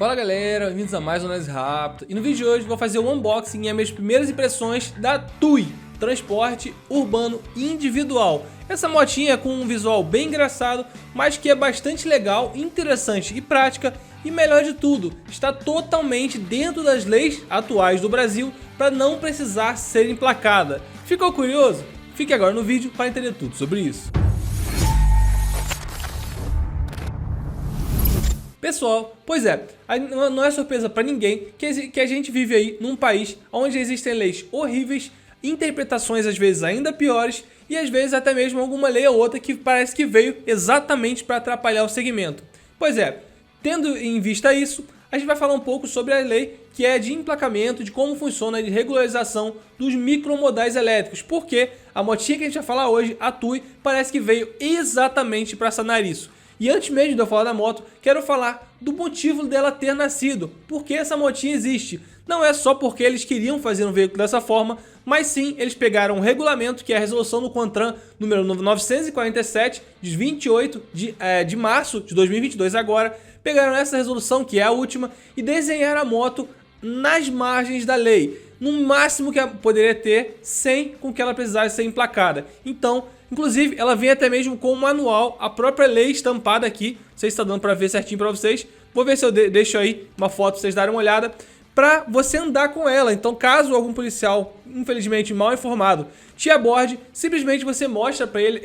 Fala galera, bem-vindos a mais um Análise Rápida. E no vídeo de hoje vou fazer o unboxing e as minhas primeiras impressões da TUI, transporte urbano individual. Essa motinha é com um visual bem engraçado, mas que é bastante legal, interessante e prática. E melhor de tudo, está totalmente dentro das leis atuais do Brasil para não precisar ser emplacada. Ficou curioso? Fique agora no vídeo para entender tudo sobre isso. Pessoal, pois é, não é surpresa para ninguém que a gente vive aí num país onde existem leis horríveis, interpretações às vezes ainda piores e às vezes até mesmo alguma lei ou outra que parece que veio exatamente para atrapalhar o segmento. Pois é, tendo em vista isso, a gente vai falar um pouco sobre a lei que é de emplacamento, de como funciona a regularização dos micromodais elétricos, porque a motinha que a gente vai falar hoje, a TUI, parece que veio exatamente para sanar isso. E antes mesmo de eu falar da moto, quero falar do motivo dela ter nascido, porque essa motinha existe. Não é só porque eles queriam fazer um veículo dessa forma, mas sim eles pegaram um regulamento, que é a resolução do CONTRAN número 947, de 28 de março de 2022 agora, pegaram essa resolução, que é a última, e desenharam a moto nas margens da lei, no máximo que ela poderia ter, sem com que ela precisasse ser emplacada. Então, inclusive, ela vem até mesmo com o manual, a própria lei estampada aqui. Não sei se está dando para ver certinho para vocês. Vou ver se eu deixo aí uma foto para vocês darem uma olhada, para você andar com ela. Então, caso algum policial, infelizmente mal informado, te aborde, simplesmente você mostra para ele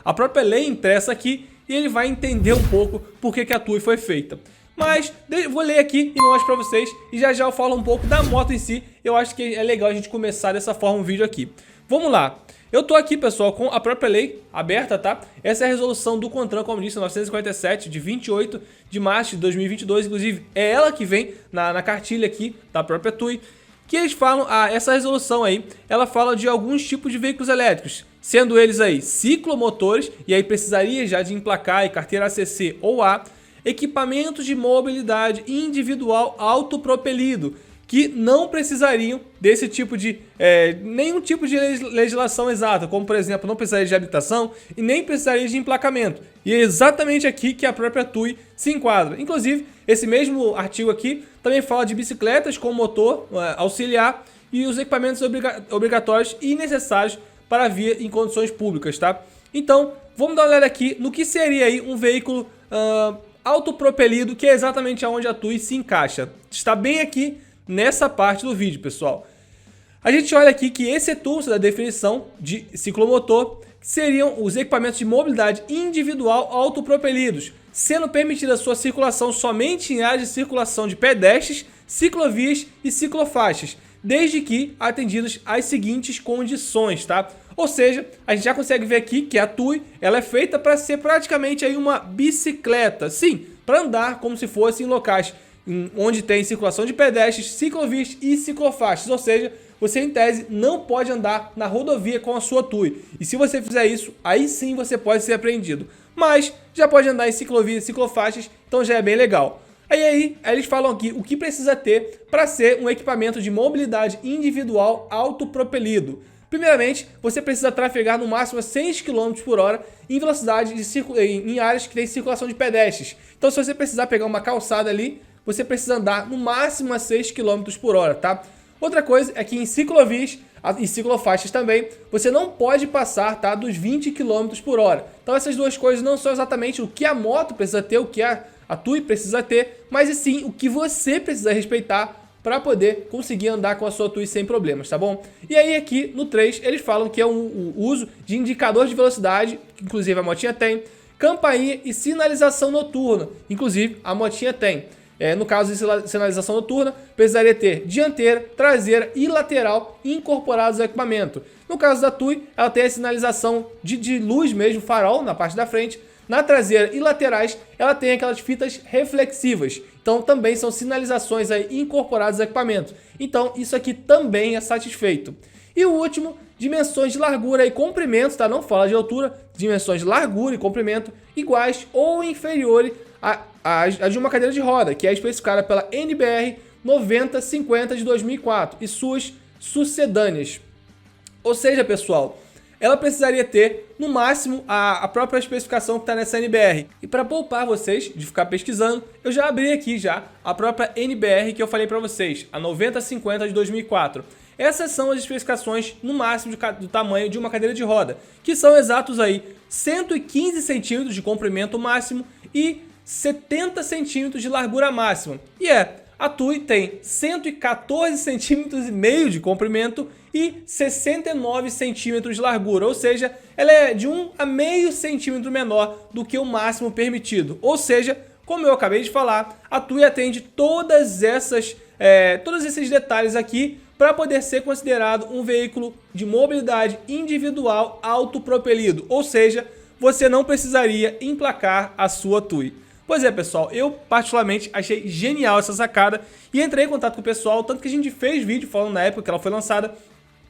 a própria lei impressa aqui e ele vai entender um pouco por que a TUI foi feita. Mas vou ler aqui e mostro pra vocês e já eu falo um pouco da moto em si. Eu acho que é legal a gente começar dessa forma o vídeo aqui. Vamos lá. Eu tô aqui, pessoal, com a própria lei aberta, tá? Essa é a resolução do CONTRAN, como disse, 947, de 28 de março de 2022. Inclusive, é ela que vem na cartilha aqui da própria TUI. Que eles falam, essa resolução aí, ela fala de alguns tipos de veículos elétricos, sendo eles aí ciclomotores, e aí precisaria já de emplacar e carteira ACC ou A, equipamentos de mobilidade individual autopropelido, que não precisariam desse tipo de nenhum tipo de legislação exata, como por exemplo, não precisaria de habilitação e nem precisaria de emplacamento. E é exatamente aqui que a própria TUI se enquadra. Inclusive, esse mesmo artigo aqui também fala de bicicletas com motor auxiliar e os equipamentos obrigatórios e necessários para a via em condições públicas, tá? Então, vamos dar uma olhada aqui no que seria aí um veículo autopropelido, que é exatamente aonde a TUI se encaixa. Está bem aqui nessa parte do vídeo, pessoal. A gente olha aqui que excetua-se da definição de ciclomotor, seriam os equipamentos de mobilidade individual autopropelidos, sendo permitida a sua circulação somente em áreas de circulação de pedestres, ciclovias e ciclofaixas, desde que atendidas as seguintes condições, tá? Ou seja, a gente já consegue ver aqui que a TUI ela é feita para ser praticamente aí uma bicicleta, sim, para andar como se fosse em locais onde tem circulação de pedestres, ciclovias e ciclofaixas, ou seja, você em tese não pode andar na rodovia com a sua TUI, e se você fizer isso, aí sim você pode ser apreendido, mas já pode andar em ciclovias e ciclofaixas, então já é bem legal. Aí eles falam aqui o que precisa ter para ser um equipamento de mobilidade individual autopropelido. Primeiramente, você precisa trafegar no máximo a 100 km por hora em velocidade em áreas que tem circulação de pedestres. Então, se você precisar pegar uma calçada ali, você precisa andar no máximo a 6 km por hora, tá? Outra coisa é que em ciclovias e ciclofaixas também, você não pode passar, tá, dos 20 km por hora. Então, essas duas coisas não são exatamente o que a moto precisa ter, o que a TUI precisa ter, mas sim o que você precisa respeitar para poder conseguir andar com a sua TUI sem problemas, tá bom? E aí aqui no 3 eles falam que é o uso de indicador de velocidade, que inclusive a motinha tem, campainha e sinalização noturna, inclusive a motinha tem. No caso de sinalização noturna, precisaria ter dianteira, traseira e lateral incorporados ao equipamento. No caso da TUI, ela tem a sinalização de luz mesmo, farol na parte da frente. Na traseira e laterais, ela tem aquelas fitas reflexivas. Então, também são sinalizações aí incorporadas ao equipamento. Então, isso aqui também é satisfeito. E o último, dimensões de largura e comprimento, tá? Não fala de altura, dimensões de largura e comprimento iguais ou inferiores a de uma cadeira de roda, que é especificada pela NBR 9050 de 2004 e suas sucedâneas. Ou seja, pessoal, ela precisaria ter, no máximo, a própria especificação que está nessa NBR. E para poupar vocês de ficar pesquisando, eu já abri aqui já a própria NBR que eu falei para vocês, a 9050 de 2004. Essas são as especificações no máximo do tamanho de uma cadeira de roda, que são exatos aí 115 centímetros de comprimento máximo e 70 centímetros de largura máxima. E a TUI tem 114 centímetros e meio de comprimento e 69 centímetros de largura, ou seja, ela é de 1 a meio centímetro menor do que o máximo permitido. Ou seja, como eu acabei de falar, a TUI atende todos esses detalhes aqui para poder ser considerado um veículo de mobilidade individual autopropelido, ou seja, você não precisaria emplacar a sua TUI. Pois é, pessoal, eu particularmente achei genial essa sacada e entrei em contato com o pessoal, tanto que a gente fez vídeo falando na época que ela foi lançada.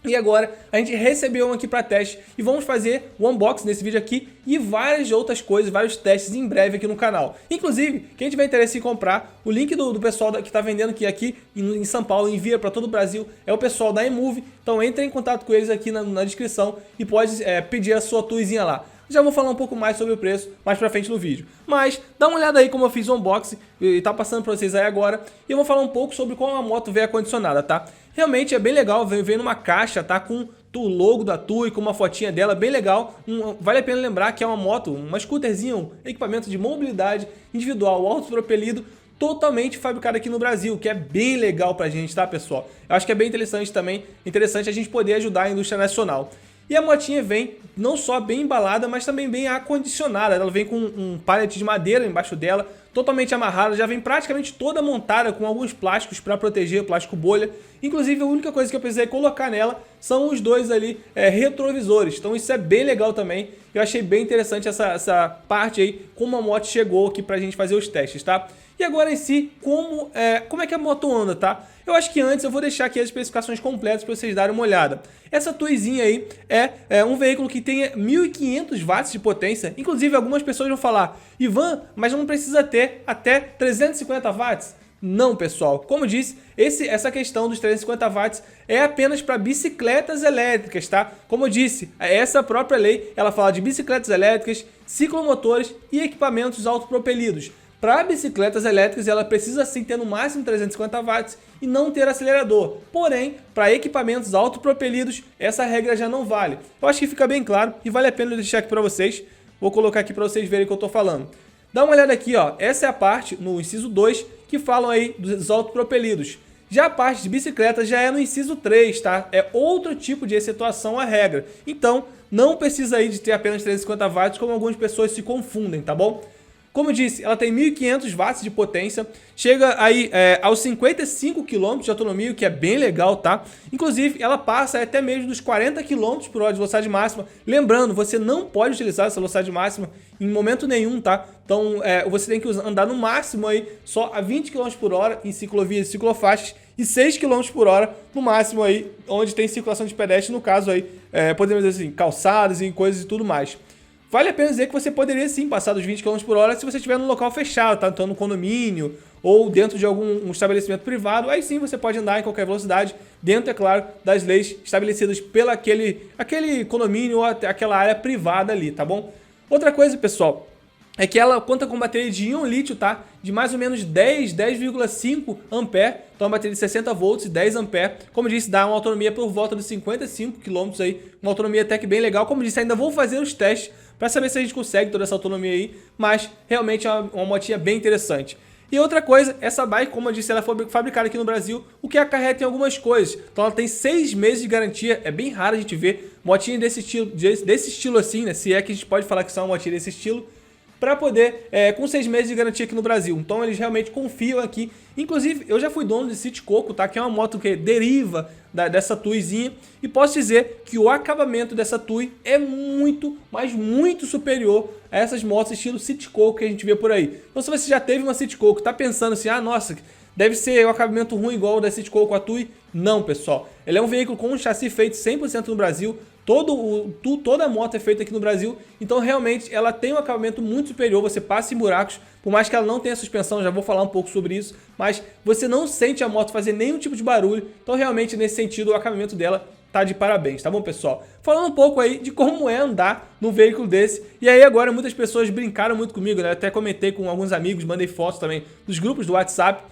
E agora a gente recebeu um aqui para teste e vamos fazer o unboxing nesse vídeo aqui e várias outras coisas, vários testes em breve aqui no canal. Inclusive, quem tiver interesse em comprar, o link do pessoal que está vendendo aqui em São Paulo, envia para todo o Brasil, é o pessoal da eMove. Então entre em contato com eles aqui na descrição e pode pedir a sua TUIzinha lá. Já vou falar um pouco mais sobre o preço mais pra frente no vídeo. Mas dá uma olhada aí como eu fiz o unboxing e tá passando pra vocês aí agora. E eu vou falar um pouco sobre como a moto veio acondicionada, tá? Realmente é bem legal, veio numa caixa, tá? Com o logo da TUI, com uma fotinha dela, bem legal. Vale a pena lembrar que é uma moto, uma scooterzinha, um equipamento de mobilidade individual autopropelido, totalmente fabricado aqui no Brasil, que é bem legal pra gente, tá, pessoal? Eu acho que é bem interessante também, a gente poder ajudar a indústria nacional. E a motinha vem não só bem embalada, mas também bem acondicionada. Ela vem com um pallet de madeira embaixo dela, totalmente amarrada, já vem praticamente toda montada com alguns plásticos para proteger, plástico bolha. Inclusive a única coisa que eu precisei colocar nela são os dois ali retrovisores. Então isso é bem legal também. Eu achei bem interessante essa parte aí, como a moto chegou aqui pra gente fazer os testes, tá? E agora em si, como é que a moto anda, tá? Eu acho que antes eu vou deixar aqui as especificações completas para vocês darem uma olhada. Essa TUIzinha aí é um veículo que tem 1.500 watts de potência. Inclusive algumas pessoas vão falar, Ivan, mas não precisa ter até 350 watts? Não, pessoal. Como disse, essa questão dos 350 watts é apenas para bicicletas elétricas, tá? Como eu disse, essa própria lei, ela fala de bicicletas elétricas, ciclomotores e equipamentos autopropelidos. Para bicicletas elétricas, ela precisa sim ter no máximo 350 watts e não ter acelerador. Porém, para equipamentos autopropelidos, essa regra já não vale. Eu acho que fica bem claro e vale a pena eu deixar aqui para vocês. Vou colocar aqui para vocês verem o que eu estou falando. Dá uma olhada aqui, ó. Essa é a parte, no inciso 2, que falam aí dos autopropelidos. Já a parte de bicicleta já é no inciso 3, tá? É outro tipo de excetuação à regra. Então, não precisa aí de ter apenas 350 watts, como algumas pessoas se confundem, tá bom? Como eu disse, ela tem 1.500 watts de potência, chega aí aos 55 km de autonomia, o que é bem legal, tá? Inclusive, ela passa até mesmo dos 40 km por hora de velocidade máxima. Lembrando, você não pode utilizar essa velocidade máxima em momento nenhum, tá? Então, você tem que andar no máximo aí só a 20 km por hora em ciclovias e ciclofaixas e 6 km por hora no máximo aí, onde tem circulação de pedestre, no caso aí, podemos dizer assim, calçadas e coisas e tudo mais. Vale a pena dizer que você poderia sim passar dos 20 km por hora se você estiver num local fechado, tá? Então no condomínio ou dentro de algum estabelecimento privado, aí sim você pode andar em qualquer velocidade, dentro, é claro, das leis estabelecidas pelo aquele condomínio ou aquela área privada ali, tá bom? Outra coisa, pessoal, é que ela conta com bateria de íon lítio, tá? De mais ou menos 10,5 ampere. Então, uma bateria de 60 volts e 10 ampere. Como eu disse, dá uma autonomia por volta de 55 km aí. Uma autonomia até que bem legal. Como eu disse, ainda vou fazer os testes para saber se a gente consegue toda essa autonomia aí. Mas, realmente, é uma motinha bem interessante. E outra coisa, essa bike, como eu disse, ela foi fabricada aqui no Brasil, o que acarreta em algumas coisas. Então ela tem 6 meses de garantia, é bem raro a gente ver motinha desse estilo assim, né? Se é que a gente pode falar que são uma motinha desse estilo, para poder, com 6 meses de garantia aqui no Brasil. Então eles realmente confiam aqui. Inclusive, eu já fui dono de City Coco, tá? Que é uma moto que deriva dessa TUIzinha. E posso dizer que o acabamento dessa TUI é muito, mas muito superior a essas motos estilo City Coco que a gente vê por aí. Então se você já teve uma City Coco, tá pensando assim, ah, nossa, deve ser um acabamento ruim igual o da City Coco, a TUI. Não, pessoal. Ele é um veículo com um chassi feito 100% no Brasil. Toda a moto é feita aqui no Brasil, então realmente ela tem um acabamento muito superior, você passa em buracos, por mais que ela não tenha suspensão, já vou falar um pouco sobre isso, mas você não sente a moto fazer nenhum tipo de barulho, então realmente nesse sentido o acabamento dela tá de parabéns, tá bom, pessoal? Falando um pouco aí de como é andar num veículo desse. E aí agora muitas pessoas brincaram muito comigo, né? Eu até comentei com alguns amigos, mandei fotos também nos grupos do WhatsApp.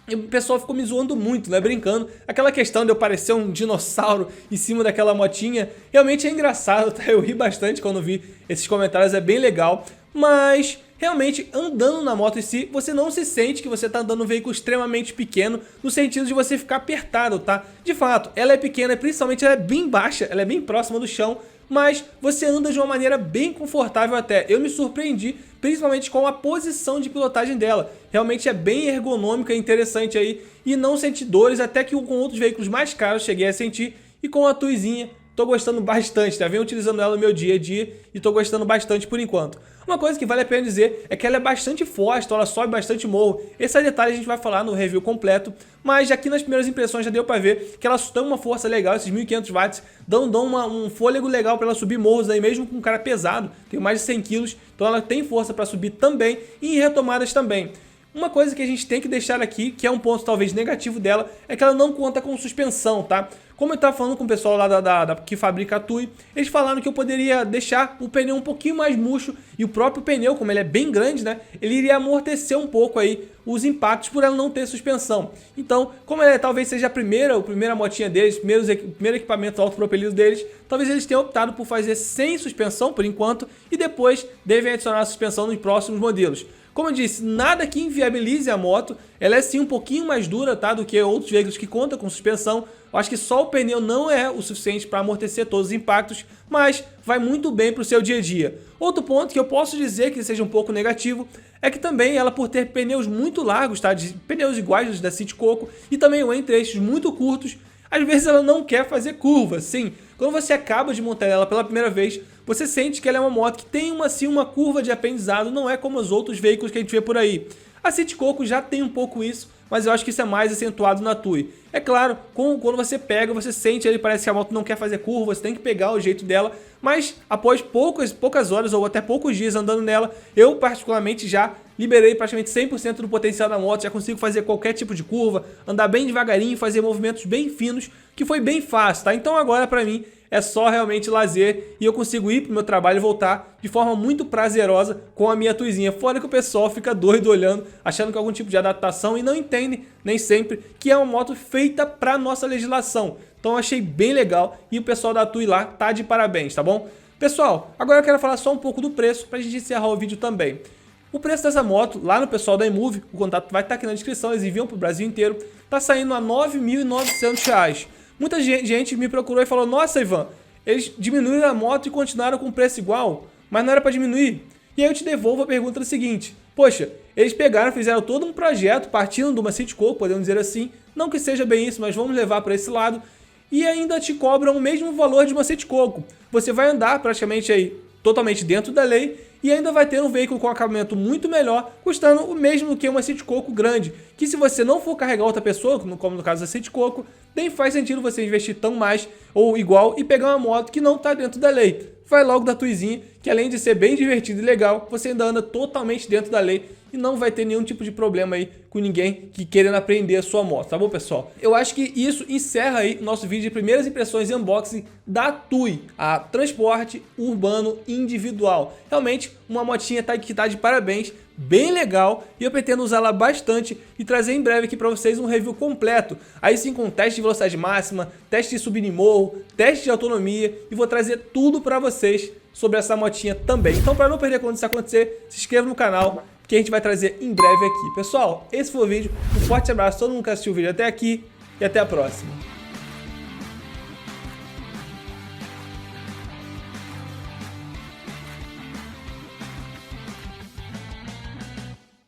E o pessoal ficou me zoando muito, né? Brincando. Aquela questão de eu parecer um dinossauro em cima daquela motinha. Realmente é engraçado, tá? Eu ri bastante quando vi esses comentários, é bem legal. Mas realmente, andando na moto em si, você não se sente que você está andando num veículo extremamente pequeno, no sentido de você ficar apertado, tá? De fato, ela é pequena, principalmente ela é bem baixa, ela é bem próxima do chão, mas você anda de uma maneira bem confortável até. Eu me surpreendi, principalmente com a posição de pilotagem dela. Realmente é bem ergonômica e interessante aí, e não sente dores, até que com outros veículos mais caros cheguei a sentir, e com a Tuizinha tô gostando bastante, tá? Venho utilizando ela no meu dia a dia e tô gostando bastante por enquanto. Uma coisa que vale a pena dizer é que ela é bastante forte, então ela sobe bastante morro. Esse detalhe a gente vai falar no review completo, mas aqui nas primeiras impressões já deu pra ver que ela tem uma força legal, esses 1500 watts dão um fôlego legal pra ela subir morros aí, mesmo com um cara pesado, tem mais de 100 kg, então ela tem força pra subir também e em retomadas também. Uma coisa que a gente tem que deixar aqui, que é um ponto talvez negativo dela, é que ela não conta com suspensão, tá? Como eu estava falando com o pessoal lá que fabrica a Tui, eles falaram que eu poderia deixar o pneu um pouquinho mais murcho e o próprio pneu, como ele é bem grande, né? Ele iria amortecer um pouco aí os impactos por ela não ter suspensão. Então, como ela talvez seja a primeira motinha deles, o primeiro equipamento autopropelido deles, talvez eles tenham optado por fazer sem suspensão por enquanto e depois devem adicionar a suspensão nos próximos modelos. Como eu disse, nada que inviabilize a moto, ela é sim um pouquinho mais dura, tá, do que outros veículos que contam com suspensão. Eu acho que só o pneu não é o suficiente para amortecer todos os impactos, mas vai muito bem para o seu dia a dia. Outro ponto que eu posso dizer que seja um pouco negativo é que também ela, por ter pneus muito largos, tá, de pneus iguais aos da City Coco e também o entre-eixos muito curtos, às vezes ela não quer fazer curva, sim. Quando você acaba de montar ela pela primeira vez, você sente que ela é uma moto que tem uma curva de aprendizado, não é como os outros veículos que a gente vê por aí. A City Coco já tem um pouco isso, mas eu acho que isso é mais acentuado na Tui. É claro, quando você pega, você sente ali, parece que a moto não quer fazer curva, você tem que pegar o jeito dela, mas após poucas horas ou até poucos dias andando nela, eu particularmente já liberei praticamente 100% do potencial da moto, já consigo fazer qualquer tipo de curva, andar bem devagarinho, fazer movimentos bem finos, que foi bem fácil, tá? Então agora pra mim é só realmente lazer e eu consigo ir pro meu trabalho e voltar de forma muito prazerosa com a minha Tuizinha. Fora que o pessoal fica doido olhando, achando que é algum tipo de adaptação e não entende nem sempre que é uma moto feita pra nossa legislação. Então eu achei bem legal e o pessoal da Tui lá tá de parabéns, tá bom? Pessoal, agora eu quero falar só um pouco do preço pra gente encerrar o vídeo também. O preço dessa moto, lá no pessoal da iMove, o contato vai estar aqui na descrição, eles enviam pro Brasil inteiro, tá saindo a R$ 9.900. Muita gente me procurou e falou, nossa Ivan, eles diminuíram a moto e continuaram com o preço igual, mas não era para diminuir. E aí eu te devolvo a pergunta seguinte, poxa, eles pegaram, fizeram todo um projeto, partindo de uma City Coco, podemos dizer assim, não que seja bem isso, mas vamos levar para esse lado, e ainda te cobram o mesmo valor de uma City Coco. Você vai andar praticamente aí totalmente dentro da lei e ainda vai ter um veículo com acabamento muito melhor, custando o mesmo que uma City Coco grande, que se você não for carregar outra pessoa, como no caso da City Coco, nem faz sentido você investir tão mais ou igual e pegar uma moto que não está dentro da lei. Vai logo da Tuizinha, que além de ser bem divertido e legal, você ainda anda totalmente dentro da lei e não vai ter nenhum tipo de problema aí com ninguém que querendo aprender a sua moto, tá bom, pessoal? Eu acho que isso encerra aí o nosso vídeo de primeiras impressões e unboxing da Tui, a transporte urbano individual. Realmente, uma motinha que tá de parabéns, bem legal, e eu pretendo usá-la bastante e trazer em breve aqui para vocês um review completo, aí sim com teste de velocidade máxima, teste de subir em morro, teste de autonomia, e vou trazer tudo para vocês sobre essa motinha também. Então, para não perder quando isso acontecer, se inscreva no canal, que a gente vai trazer em breve aqui. Pessoal, esse foi o vídeo, um forte abraço a todo mundo que assistiu o vídeo até aqui e até a próxima.